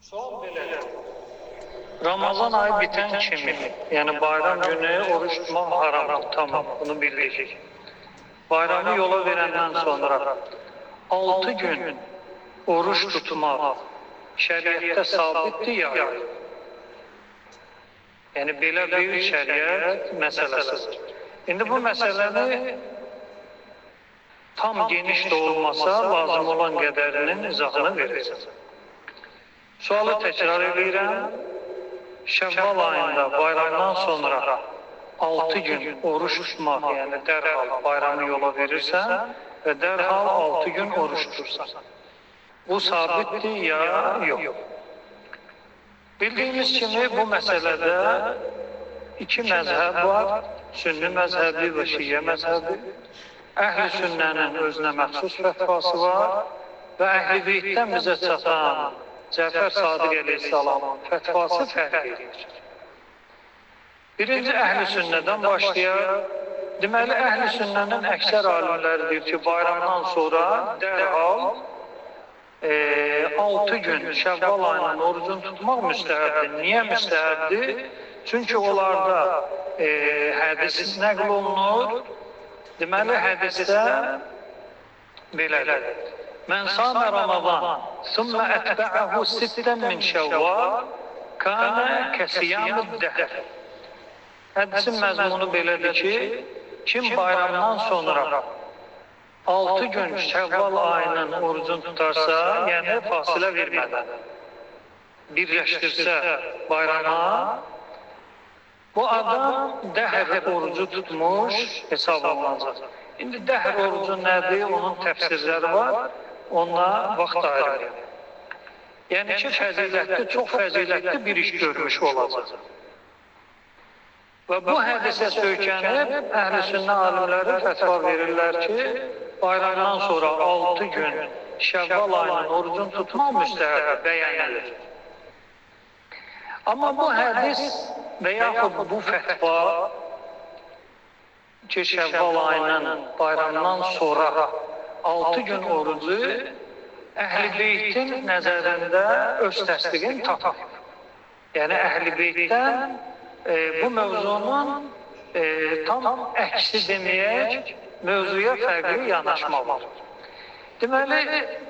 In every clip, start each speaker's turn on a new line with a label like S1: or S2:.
S1: Sual belədir. Ramazan ayı bitən kimi, yəni bayram günü oruç tutmaq haramdır, tamam, bunu bildik. Bayramı yola verəndən sonra 6 gün oruç tutmaq şəriətdə sabitdir ya yox. Yəni belə bir şəriət məsələsidir. İndi bu məsələni tam geniş də olmasa, lazım olan qədərinin izahını verəcəm. Sualı təkrar edirəm. Şəvval ayında bayramdan sonra 6 gün oruç tutmaq, yəni dərhal bayramı yola verirsən və dərhal 6 gün oruç tutursan. Bu sabitdir ya yox. Bildiyimiz kimi bu məsələdə iki məzhəb var. Sünni məzhəbi və Şiə məzhəbi. Əhl-i sünnənin özünə məxsus fətvası var və Əhl-i beytdən bizə çatan Cəfər Sadiq əleyhissalamın fətvası fərqlidir. Birinci Əhl-i sünnədən başlayaq. Deməli, Əhl-i sünnənin əksər alimləri deyir ki, bayramdan sonra dərhal 6 gün Şəvval ayının orucunu tutmaq müstəhəbdir. Niyə müstəhəbdir? Çünki onlarda hədis nəql olunur. Deməli, hədisdə belədir. Mən sâme Ramazan, sümmə ətbə'əhu sittən min şəvval, kânə kəsiyamid dəhr. Hədisin məzmunu belədir ki, kim bayramdan sonra 6 gün Şəvval ayının orucunu tutarsa, yəni fasilə vermədən birləşdirsə bayrama, bu adam dəhr orucu tutmuş hesab olunacaq. İndi dəhr orucu nədir? Onun təfsirləri var. Onunla vaxt ayırır. Yəni ki, fəzilətli, çox fəzilətli bir iş görmüş olacaq. Və bu hədisə söykənib, Əhl-i sünnə alimləri fətva verirlər ki, bayramdan sonra 6 gün Şəvval ayının orucunu tutmaq müstəhəb bəyənilir. Amma bu hədis və yaxud bu fətva ki, Şəvval ayının bayramdan sonra 6 gün orucu Əhl-i beytin nəzərində öz təsdiqini tapır. Yəni Əhl-i beytdən bu mövzunun tam əksi deməyək, mövzuya fərqli yanaşma var. Deməli,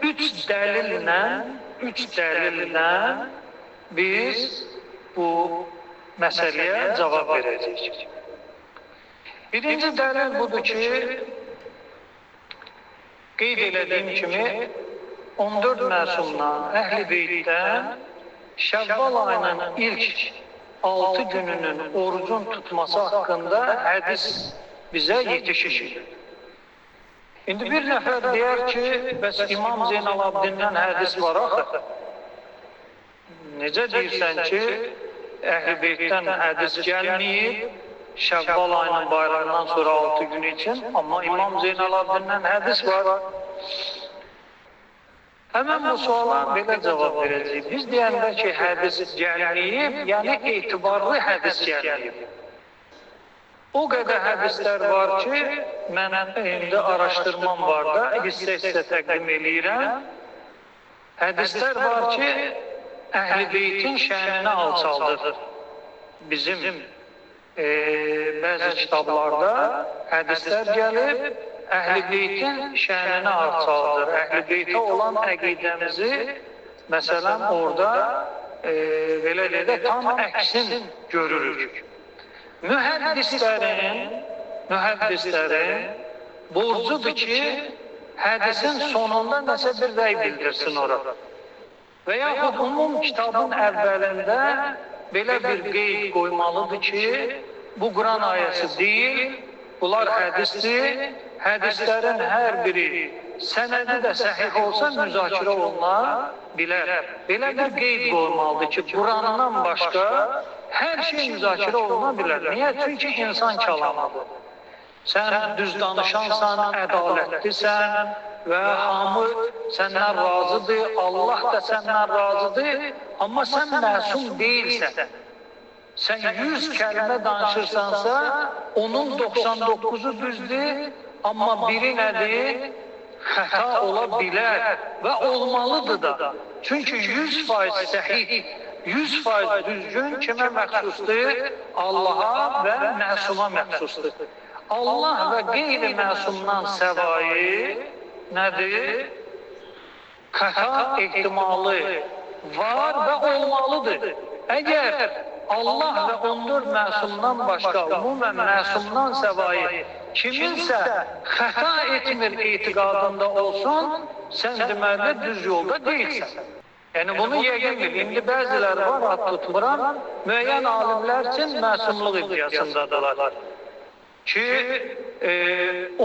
S1: 3 dəlillə biz bu məsələyə cavab verəcəyik. Birinci dəlil budur ki, qeyd elədiyim kimi 14 məsumdan, Əhl-i beytdən Şəvval ayının ilk 6 gününün orucun tutması haqqında hədis bizə yetişir. İndi bir nəfər deyər ki, bəs İmam Zeynalabdindən hədis var axı. Necə deyirsən ki, Əhl-i beytdən hədis gəlməyib, Şəvval ayının bayramından sonra 6 gün için, amma İmam Zeynalabdindən hədis var. Həmən bu suala belə cavab verəcəyik. Biz deyəndə ki, hədis gəlməyib, yəni etibarlı hədis gəlməyib. O qədər hədislər var ki, mən indi araşdırmam var da, hissə təqdim eləyirəm. Hədislər var ki, Əhl-i beytin şənini alçaldır. Bizim bəzi kitablarda hədislər gəlib, Əhl-i beytin şənini alçaldır. Əhl-i beytə olan əqidəmizi, məsələn, orada belə deyək, tam əksin görürük. Mühəddislərin borcudur ki, hədisin sonunda nəsə bir rəy bildirsin orada. Və yaxud umum kitabın əvvəlində belə bir qeyd qoymalıdır ki, bu Quran ayəsi deyil, bunlar hədisdir, hədislərin hər biri sənədi də səhih olsa müzakirə oluna bilər. Belə bir qeyd qoymalıdır ki, Qurandan başqa hər şey müzakirə oluna bilər. Niyə? Çünki insan kəlamıdır. Sən düz danışansan, ədalətlisən və hamı səndən razıdır, Allah da səndən razıdır, amma sən məsum deyilsən. Sən 100 kəlmə danışırsansa, onun 99'u düzdür, amma biri nədir? Xəta ola bilər və olmalıdır da. Çünki 100% səhih, 100% düzgün kimə məxsusdur? Allaha və məsuma məxsusdur. Allah və qeyri-məsumdan səvayi nədir? Xəta ehtimalı var və olmalıdır. Əgər Allah və 14 məsumdan başqa, ümumən məsumdan səvayi kiminsə xəta etmir etiqadında olsun, sən deməli düz yolda deyilsən. Yəni bunu yəqin bil. İndi bəziləri var, ad tutmuram, müəyyən alimlər üçün məsumluq iddiasındadırlar ki,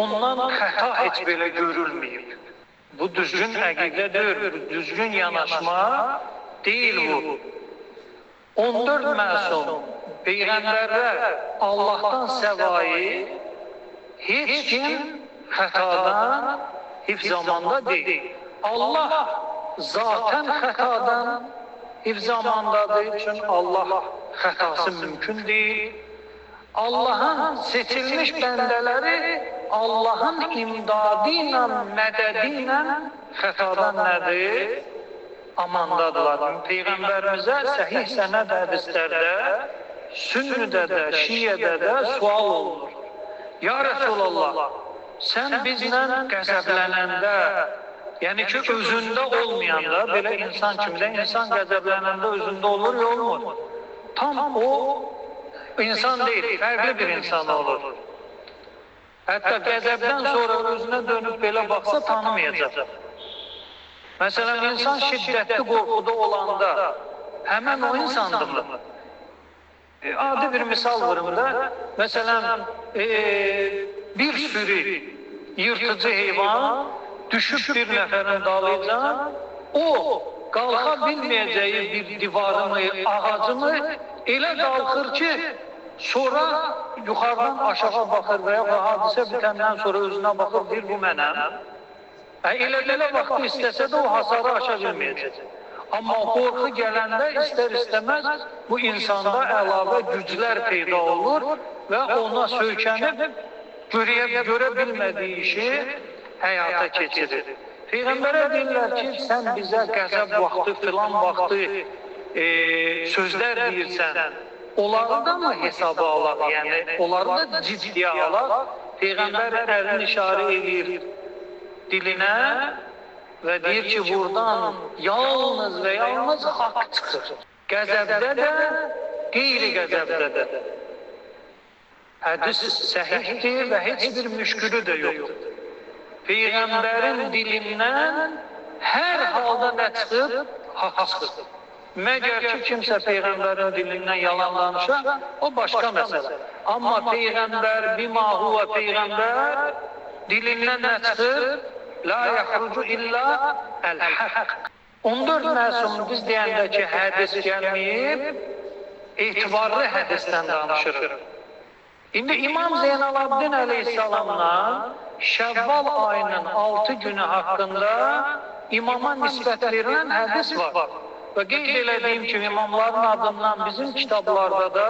S1: ondan xəta heç belə görülməyib. Bu düzgün əqidə deyil, bu düzgün yanaşma deyil bu. 14 məsum peyğəmbərlər Allahdan səvayi heç kim xətadan hifzamanda deyil. Allah zaten xətadan hifzamandadır, çünki Allah xətası mümkün deyil. Allahın seçilmiş bəndələri Allahın imdadı ilə, mədədi ilə xətadan nədir? Amandadırlar. Peyğəmbərimizə səhih sənəd hədislərdə, Sünnüdə də, Şiədə də sual olunur. Ya Rəsulallah, sən bizlə qəzəblənəndə, yəni ki, özündə olmayanda, belə insan kimdə, insan qəzəblənəndə özündə olur, ya olmur. Tam o insan deyil, fərqli bir insan olur. Hətta qəzəbdən sonra özünə dönüb belə baxsa tanımayacaq. Məsələn, insan şiddətli qorxuda olanda həmən o insandırmı? Adi bir misal vurum da, məsələn, bir sürü yırtıcı heyvan düşüb bir nəfərin dalıca, o qalxa bilməyəcəyi bir divarını, ağacını elə qalxır ki, sonra yuxarıdan aşağı baxır və ya hadisə bitəndən sonra özünə baxır, deyir, bu mənəm. Elə vaxtı istəsə də o hasarı aşa bilməyəcək. Amma qorxu gələndə istər-istəməz bu insanda əlavə güclər peyda olur və ona söykənib görə bilmədiyi işi həyata keçirir. Peyğəmbərə deyirlər ki, sən bizə qəzəb vaxtı, filan vaxtı sözlər deyirsən, onları da mı hesaba alaq, yəni onları da ciddiyə alaq? Peyğəmbər əlini işarə edir dilinə və deyir ki, buradan yalnız və yalnız haqq çıxır. Qəzəbdə də, qeyri-qəzəbdə də. Hədis səhihdir və heç bir müşkülü də yoxdur. Peyğəmbərin dilindən hər halda nə çıxır? Haqq çıxır. Məgər ki, kimsə Peyğəmbərin dilindən yalan danışa, o başqa məsələ. Amma Peyğəmbər, bimahu və Peyğəmbər dilindən nə çıxır? La yəxrucu illa əl-haqq. 14 məsum biz deyəndə ki, hədis gəlməyib, etibarlı hədisdən danışırıq. İndi İmam Zeynalabdin əleyhissalamla Şəvval ayının 6 günü haqqında imama nisbət verilən hədis var. Və qeyd elədiyim kimi imamların adından bizim kitablarda da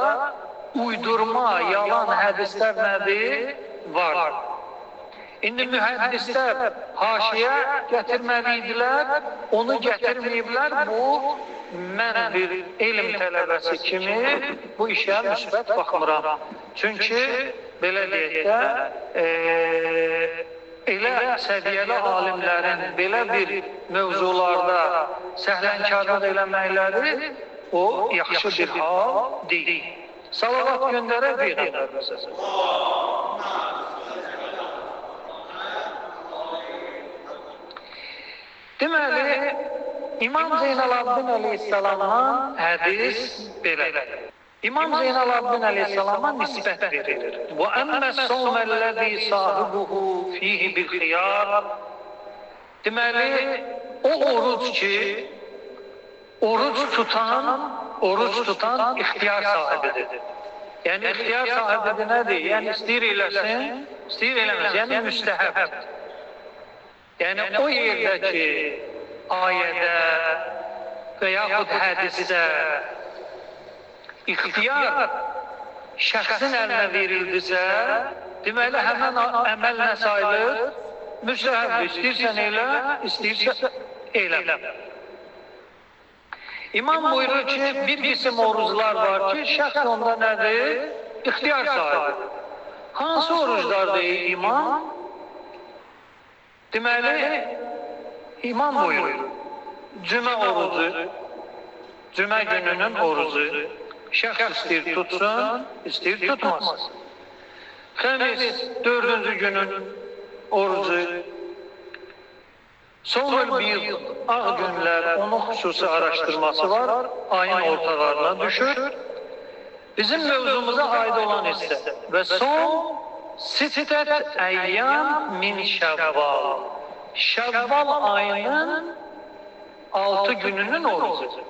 S1: uydurma, yalan hədislər nədir? Var. İndi mühəddislər haşiyə gətirməliydilər, onu gətirməyiblər. Bu, mən bir elm tələbəsi kimi bu işə müsbət baxmıram. Çünki, belə deyək də, elə səviyyəli alimlərin belə bir mövzularda səhlənkarlıq eləməkləri o yaxşı bir hal deyil. Salavat göndərək Peyğəmbərimizə. Deməli, İmam Zeynalabdin əleyhissalamdan hədis belədir. İmam Zeynalabdin əleyhissalama nisbət verilir. Və əmməs-savməl-ləzi sahibuhu fihi bil-xiyar. Deməli, o oruc ki, oruc tutan ixtiyar sahibidir. Yəni, ixtiyar sahibidir nədir? Yəni, istəyir eləsin, istəyir eləməsin, yəni müstəhəbdir. Yəni, o yerdə ki, ayədə və yaxud hədisdə ixtiyar şəxsin əlinə verildisə, deməli, həmən əməl nə sayılır? Müstəhəbdir. İstəyirsən elə, istəyirsən elə. İmam buyurur ki, bir kısım oruçlar var ki, şəxs onda nədir? İxtiyar sahibi. Hansı oruçlar deyir imam? Deməli, imam buyurur. Cümə orucu, cümə gününün orucu. Şəxs istəyir tutsun, istəyir tutmasın. Xəmis, 4-cü günün orucu. Sonul bir ağ günlər, onun xüsusi araşdırması var, ayın ortalarına düşür. Bizim mövzumuza aid olan hissə və son sittət əyyam min şəvval. Şəvval ayının 6 gününün orucu.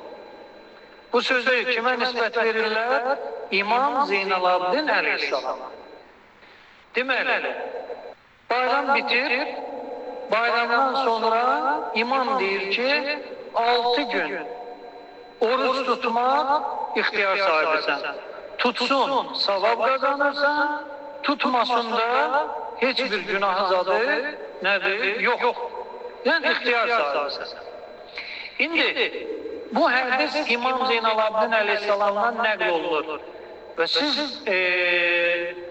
S1: Bu sözü kimə nisbət verirlər? İmam Zeynalabdin əleyhissalam. Deməli, bayram bitir, bayramdan sonra imam deyir ki, 6 gün oruç tutmaq ixtiyar sahibisən. Tutsun, savab kazanırsan, tutmasın da heç bir günahı zadı nədir? Yox. Yəni, ixtiyar sahibisən. İndi, bu hədis İmam Zeynalabdin əleyhissalamdan nəql olunur. Və siz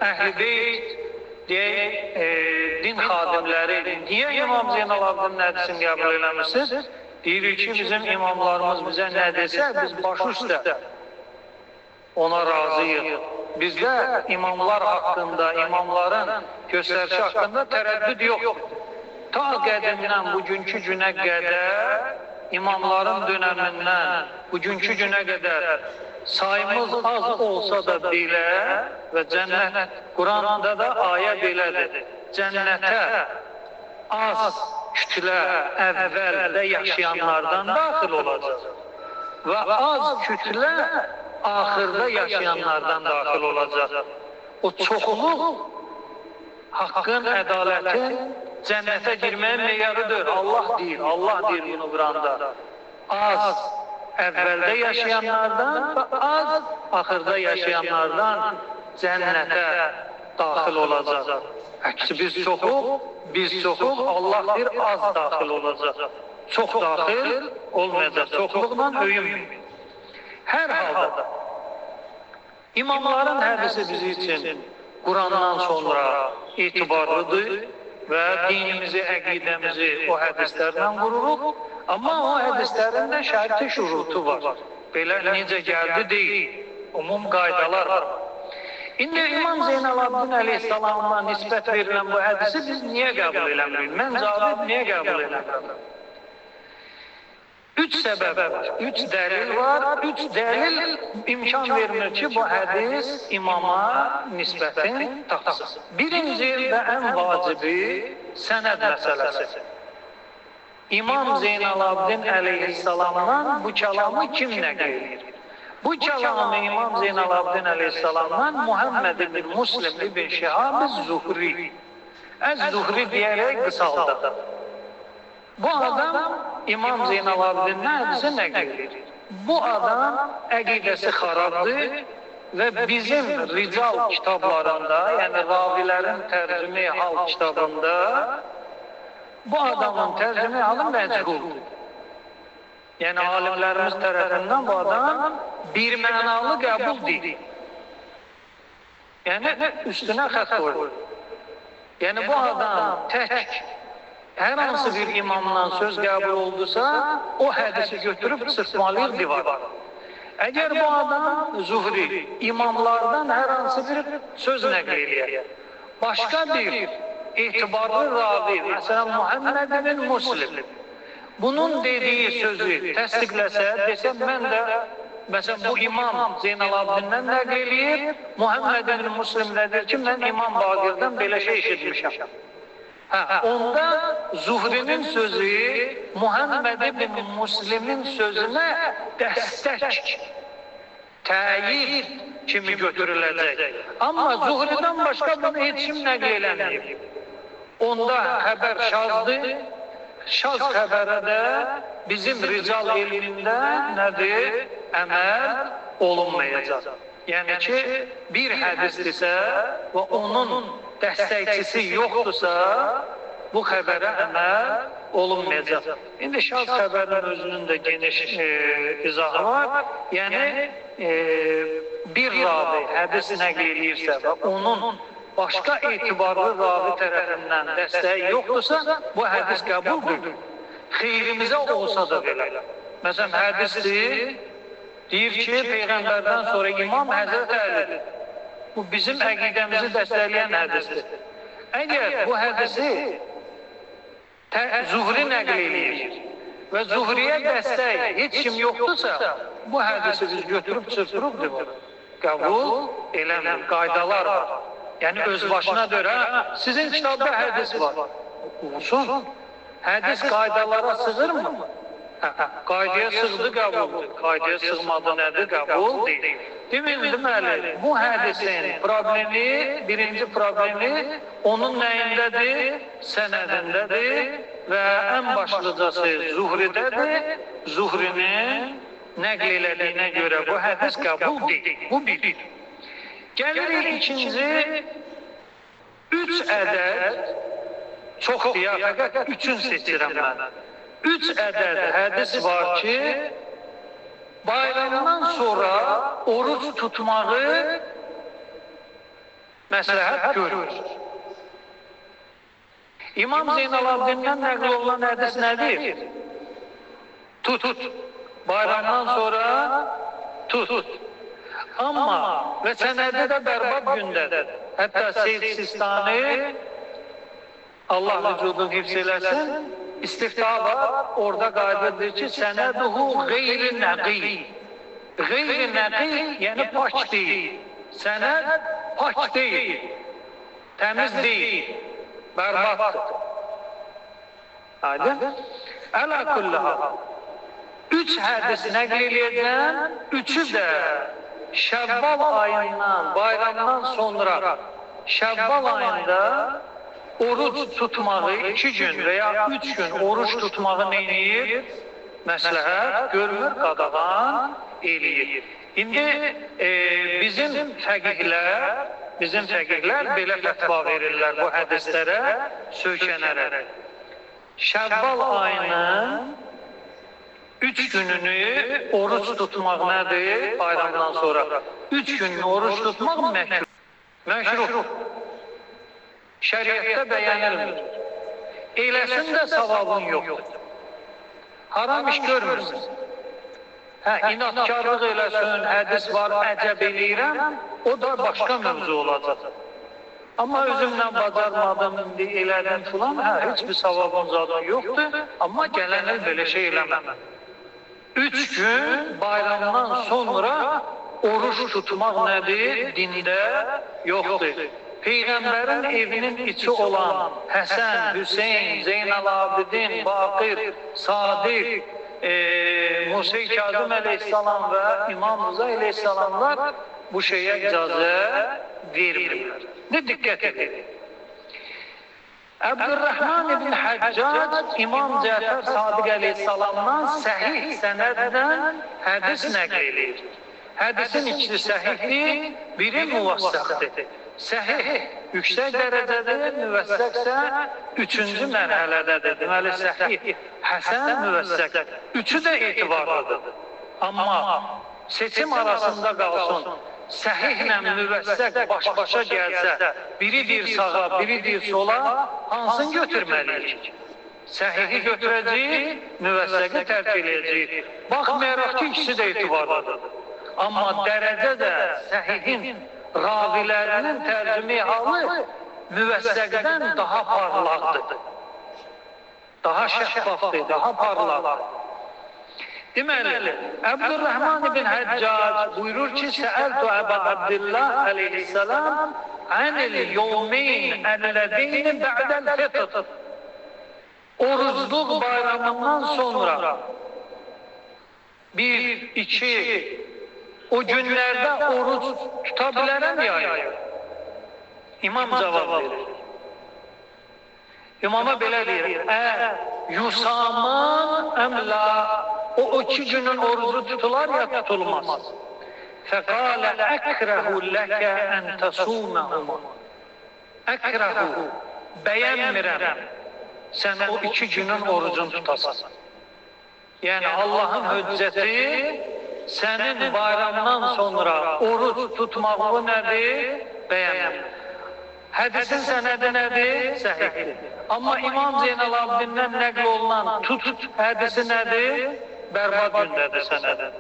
S1: əhl-i beyt, deyək, din xadimləri, niyə İmam Zeynalabdin hədisini qəbul eləmişsiniz? Deyirik ki, bizim imamlarımız bizə nə desə, biz baş üstə ona razıyıq. Bizdə imamlar haqqında, imamların göstərişi haqqında tərəddüd yoxdur. Ta qədimdən bugünkü günə qədər, imamların dönəmindən bugünkü günə qədər sayımız az olsa da belə və cənnət, Quranda da ayə belədir. Cənnətə az kütlə əvvəldə yaşayanlardan daxil olacaq və az kütlə axırda yaşayanlardan daxil olacaq. O çoxluq haqqın, ədalətin cənnətə girməyin meyarıdır. Allah deyir bunu Quranda. Az əvvəldə yaşayanlardan və az axırda yaşayanlardan cənnətə daxil olacaq. Əksi biz çoxuq, Allah bir az daxil olacaq. Çox daxil olmayacaq, çoxluqdan öyünmür. Hər halda imamların hədisi bizi üçün Qurandan sonra etibarlıdır və dinimizi, əqidəmizi o hədislərlə qururuq. Amma o hədislərin də şərti şurutu var. Belə necə gəldi deyil, umum qaydalar var. İndi İmam Zeynalabdin əleyhissalamına nisbət verilən bu hədisi biz niyə qəbul eləmirik? Mən cavab niyə qəbul eləmirəm? 3 səbəb var, 3 dəlil var, 3 dəlil imkan vermir ki, bu hədis imama nisbətin tapsın. Birinci və ən vacibi sənəd məsələsi. İmam Zeynalabdin əleyhissalamdan bu kəlamı kim nəql edir? Bu kəlamı İmam Zeynalabdin əleyhissalamdan Muhammed ibn Muslim ibn Şihab Zuhri, Əz-Zuhri deyərək qısaldıq. Bu adam İmam Zeynalabdin'dən hədisi nəql edir. Bu adam əqidəsi xarabdır və bizim rical kitablarında, yəni ravilərin tərcüme hal kitabında bu adamın tərcüme halı məcğuldur. Yəni alimlərimiz tərəfindən bu adam bir mənalı qəbul deyil. Yəni üstünə xət qoyur. Yəni bu adam tək hər hansı bir imamdan söz qəbul oldusa, o hədisi götürüb çırpmalıyıq divara. Əgər bu adam Zuhri, imamlardan hər hansı bir söz nəql edir, başqa bir etibarlı ravi, məsələn Muhammed ibn Muslim, bunun dediyi sözü təsdiqləsə, desəm mən də, məsələn bu imam Zeynalabdindən nəql edir, Muhammed ibn Muslim nədir ki, mən İmam Baqirdən belə şey eşitmişəm. Onda Zuhri'nin sözü Muhammed ibn Muslim'in sözünə dəstək, təyid kimi götürüləcək. Amma Zuhri'dən başqa bunu heç kim nəql eləməyib. Onda xəbər şazdır, şaz xəbərə də bizim rical elmində nədir? Əməl olunmayacaq. Yəni ki, bir hədisdirsə və onun dəstəkçisi yoxdursa, bu xəbərə əməl olunmayacaq. İndi şaz xəbərinin özünün də geniş izahı var. Yəni bir ravi hədis nəql edirsə və onun başqa etibarlı ravi tərəfindən dəstəyi yoxdursa, bu hədis qəbuldur. Xeyrimizə olsa da belə. Məsələn, hədisdir, deyir ki, Peyğəmbərdən sonra İmam Həzrət Əlidir. Bu bizim əqidəmizi dəstəkləyən hədisdir. Əgər bu hədisi Zuhri nəql edir və Zuhriyə dəstək heç kim yoxdursa, bu hədisi biz götürüb çırpırıbdır. Qəbul eləmir, qaydalar var. Yəni öz başına görə sizin kitabda hədis var. Olsun. Hədis qaydalara sığırmı? Qaydaya sığdı qəbuldur. Qaydaya sığmadı nədir? Qəbul deyil. Deməli, bu hədisin problemi, birinci problemi onun nəyindədir? Sənədindədir və ən başlıcası Zuhridədir. Zuhrinin nəql elədiyinə görə bu hədis qəbul deyil. Bu bir. Gəlirik ikinci, 3 ədəd, çox deyə, fəqət 3-ün seçirəm mən. 3 ədəd hədis var ki, bayramdan sonra oruç tutmağı məsləhət görür. İmam Zeynalabdindən nəql olunan hədis nədir? Tut. Bayramdan sonra tut. Amma və sənədi də bərbad gündədir. Hətta Seyyid Sistani, Allah vücudunu hifz eləsin, istifta var, orada qaydadır ki, sənəduhu qeyri nəqi. Qeyri nəqi, yəni pak deyil. Sənəd pak deyil, təmiz deyil, bərbaddır. Aydın? Ələ kulləha. 3 hədis nəql eləyəcəm, 3'ü də Şəvval ayından, bayramdan sonra Şəvval ayında oruç tutmağı 2 gün və ya 3 gün oruç tutmağı neyir? Məsləhət görmür, qadağan eləyir. İndi bizim fəqihlər belə fətva verirlər bu hədislərə söykənərək. Şəvval ayının 3 gününü oruç tutmaq nədir? Bayramdan sonra. 3 gününü oruç tutmaq məhkruh. Məşruh. Şəriətdə bəyənilmir. Eləsin də savabın yoxdur. Haram iş görmürsün. İnatkarlıq eləsin, hədis var, əcəb eləyirəm, o da başqa mövzu olacaq. Amma özümlə bacarmadım, elədim filan, heç bir savabın zaten yoxdur, amma gələnlər belə şey eləməm. 3 gün bayramdan sonra oruç tutmaq nədir? Dində yoxdur. Peyğəmbərin evinin içi olan Həsən, Hüseyin, Zeynalabidin, Baqir, Sadiq, Musa Kazım əleyhissalam və İmam Rıza əleyhissalamlar bu şeyə icazə vermirlər. Ne diqqət edin. Əbdurrahman ibn Həccac İmam Cəfər Sadiq əleyhissalamdan səhih sənəddən hədis nəql edir. Hədisin ikisi səhihdir, biri müvəssəqdir. Səhih yüksək dərəcədir, müvəssəqsə 3-cü mərhələdədir. Deməli səhih, həsən, müvəssəq. 3'ü də etibarlıdır. Amma seçim arasında qalsın. Səhihlə müvəssəq baş-başa gəlsə, biri deyir sağa, biri deyir sola, hansını götürməliyik? Səhihi götürəcəyik, müvəssəqi tərk eləyəcəyik. Baxmayaraq ki, ikisi də etibarlıdır. Amma dərəcə də səhihin ravilərinin tərcümi halı müvəssəqdən daha parlaqdır. Daha şəffafdır, daha parlaqdır. Deməli, Əbdurrahman ibn Həccac buyurur ki, Səəltu Əbə Abdillah əleyhissalam anil yevmeyn əlləzeyni bə'dəl fitr. Orucluq bayramından sonra 1, 2 o günlərdə oruç tuta bilərəm ya? İmam cavab verir. İmama belə deyir, yusaman əmla, o 2 günün orucu tutular ya tutulmaz. Fəqalə əkrəhu ləkə ən təsuməhuma. Əkrəhu, bəyənmirəm, sen o 2 günün orucunu tutasan. Yani Allah'ın hücceti senin bayramdan sonra oruç tutmağı nedir? Beğenmem. Hadisin senedi nedir? Sahihdir. Ama İmam Zeynel Abidin'den nəql olunan tut hadisi nedir? Bərbad gündədir senedi.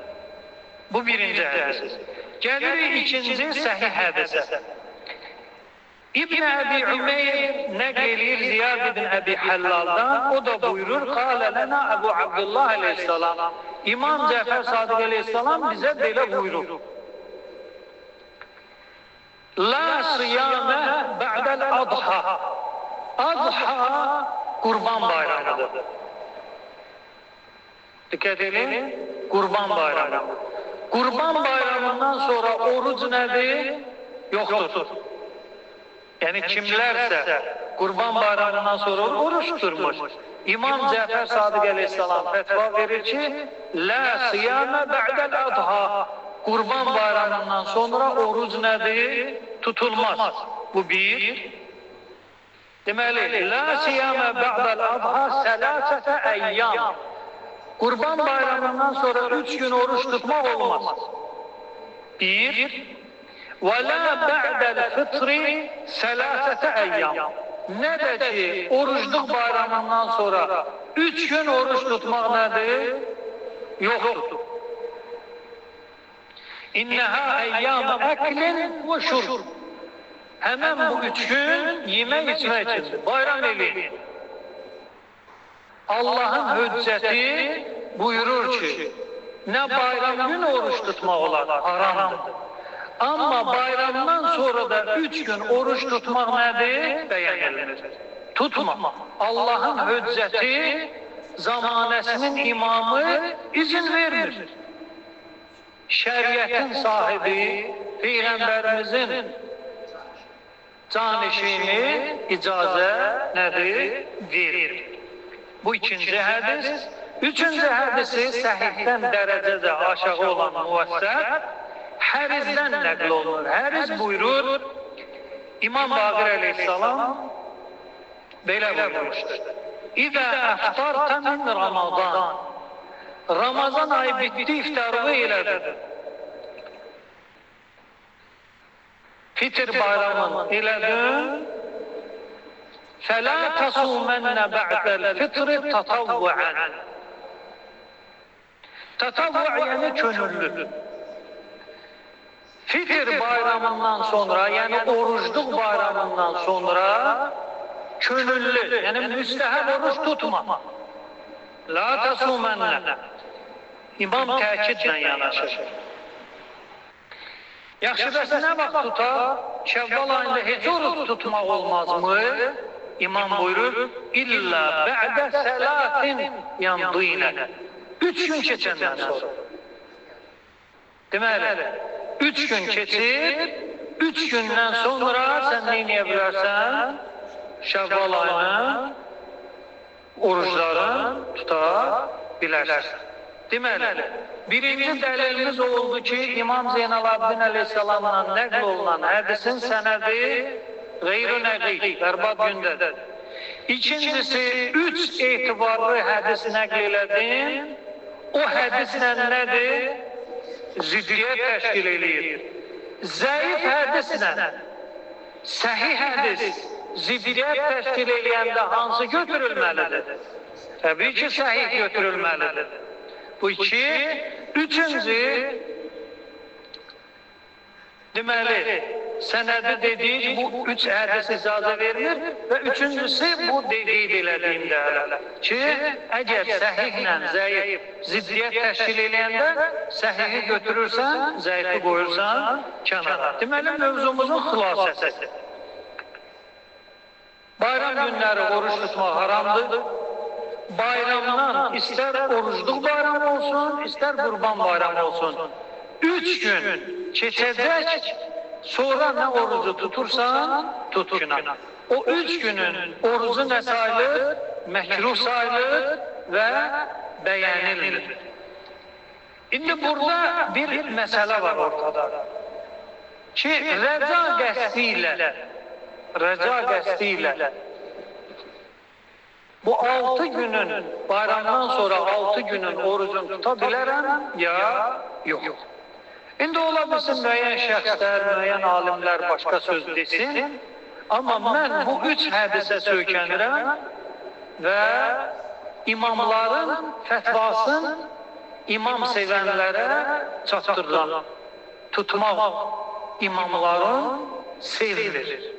S1: Bu birinci hadis. Gelirik ikinci sahih hadisə. İbn Əbi Ümeyr nəql eləyir Ziyad ibn Əbi Hallal'dan, o da buyurur, qālə lənə Əbu Abdullah aleyhissalam, İmam Cəfər Sadiq aleyhissalam bizə belə buyurur. La siyamə bə'dəl adha. Adha Qurban bayramıdır. Dikkat edin, Qurban bayramı. Qurban bayramından sonra oruc nedir? Yoktur. Yani kimlerse Kurban Bayramı'ndan sonra oruç tutmuş. İmam Cafer Sadık Aleyhisselam fetva verir ki la siyame ba'del adha. Kurban Bayramı'ndan sonra oruç nedir? Tutulmaz. Bu bir. Deməli, la siyame ba'del adha selasete eyyam. Kurban Bayramı'ndan sonra 3 gün oruç tutmak olmaz. Bir. وَلَا بَعْدَ الْفِطْرِ سَلَاسَةَ اَيَّامٍ. Ne de ki oruçluk bayramından sonra 3 gün oruç tutmak nedir? Yoktur. İnneha eyyâm eklin ve şurb. Hemen bu 3 gün yeme içme için bayram edin. Allah'ın hücceti buyurur ki ne bayram günü oruç tutmak olan haramdır. Ama bayramdan sonra da 3 gün oruç tutmak nedir? Beğenilir. Tutma. Allah'ın hücceti zamanesinin imamı izin vermir. Şeriatın sahibi Peygamberimizin canişini icaze nedir? Verir. Bu ikinci hadis. Üçüncü hadisi sahihten derecede aşağı olan muvesset Hərizdən nəql olunur. Həriz buyurur, İmam Baqir aleyhissalam belə buyurmuşdur. İzə əftartə min Ramazan. Ramazan ayı bitti, iftarı elədir. Fitr bayramın elədin. Fələ təsumənə bə'dəl fitri tatavvəən. Tatavvə yəni könüllü. Fitr bayramından sonra, yani oruçluk bayramından sonra könüllü, yani müstehab oruç tutma. La tasumenne. İmam təkidlə yanaşır. Yaxşı bəs nə vaxt tutar? Şəvval ayında heç oruç tutmaq olmazmı? İmam buyurur, İlla bə'də sələtin yandıyla. 3 gün keçəndən sonra. Deməli, 3 gün keçir, 3 gündən sonra sən nə edə bilərsən? Şəvval ayını oruçların tuta bilərsən. Deməli, birinci dəlilimiz oldu ki, İmam Zeynal Abidin Aleyhisselam'dan nəql olunan hədisin sənədi qeyri nəqli, bərbad gündədir. İkincisi, 3 etibarlı hədis nəql elədin, o hədislə nədir? Ziddiyyət təşkil edir. Zəif hədislə səhih hədis ziddiyyət təşkil eləyəndə hansı götürülməlidir? Təbii ki, səhih götürülməlidir. Bu iki. Üçüncü, deməli, sənədi dedik, bu 3 hədis icazə vermir və üçüncüsü bu qeyd elədiyimdə hələ ki, əgər səhihlə zəif ziddiyyət təşkil eləyəndə səhihi götürürsən, zəifi qoyursan kənara. Deməli, mövzumuzun xülasəsi. Bayram günləri oruç tutmaq haramdır. Bayramdan istər oruçluq bayramı olsun, istər qurban bayramı olsun. 3 gün keçəcək, sonra nə orucu tutursan, tut günah. O 3 günün orucu nə sayılır? Məkruh sayılır və bəyənilir. İndi burada bir məsələ var ortada. Ki, rəca qəsdi ilə bu 6 günün, bayramdan sonra 6 günün orucunu tutabilirəm ya yok. İndi ola bilsin müəyyən şəxslər, müəyyən alimlər başqa söz desin, amma mən bu 3 hədisə söykənirəm və imamların fətvasını imam sevənlərə çatdırıram. Tutmaq imamların sevilir.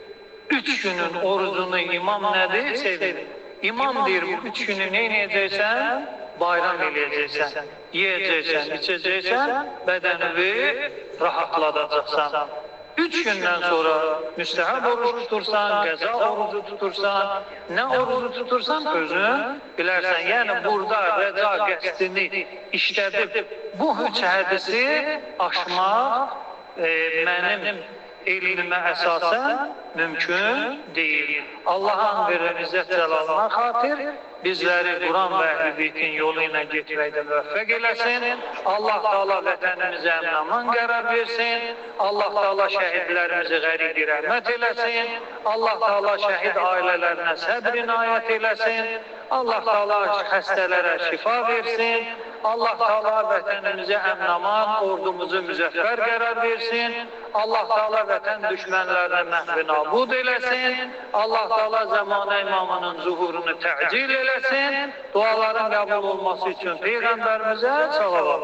S1: 3 günün orucunu imam nədir? Sevilir. İmam deyir, bu 3 günü nə edəcəksən? Bayram eləyəcəksən, yiyəcəksən, içəcəksən, bədənini rahatladacaqsan. 3 gündən sonra müstəhəb oruç tutursan, qəza orucu tutursan, nə orucu tutursan özün bilərsən. Yəni burada rəca qəsdini işlədib bu 3 hədisi aşmaq mənim elmimə əsasən mümkün deyil. Allah'ın verir İzzət Cəlalına xatir bizləri Quran və Əhl-i Beytin yolu ilə getməkdə müvəffəq eləsin. Allah Teala vətənimizə əmin-aman qərar versin. Allah Teala şəhidlərimizi qəriq rəhmət eləsin. Allah Teala şəhid ailələrinə səbr inayət eləsin. Allah Teala xəstələrə şifa versin. Allah Teala vətənimizə əmin-aman, ordumuzu müzəffər qərar versin. Allah Teala vətən düşmənlərini məhv nabud eləsin. Allah Teala zamanə imamının zuhurunu təcil eləsin. Duaların qəbul olması üçün Peyğəmbərimizə salavat.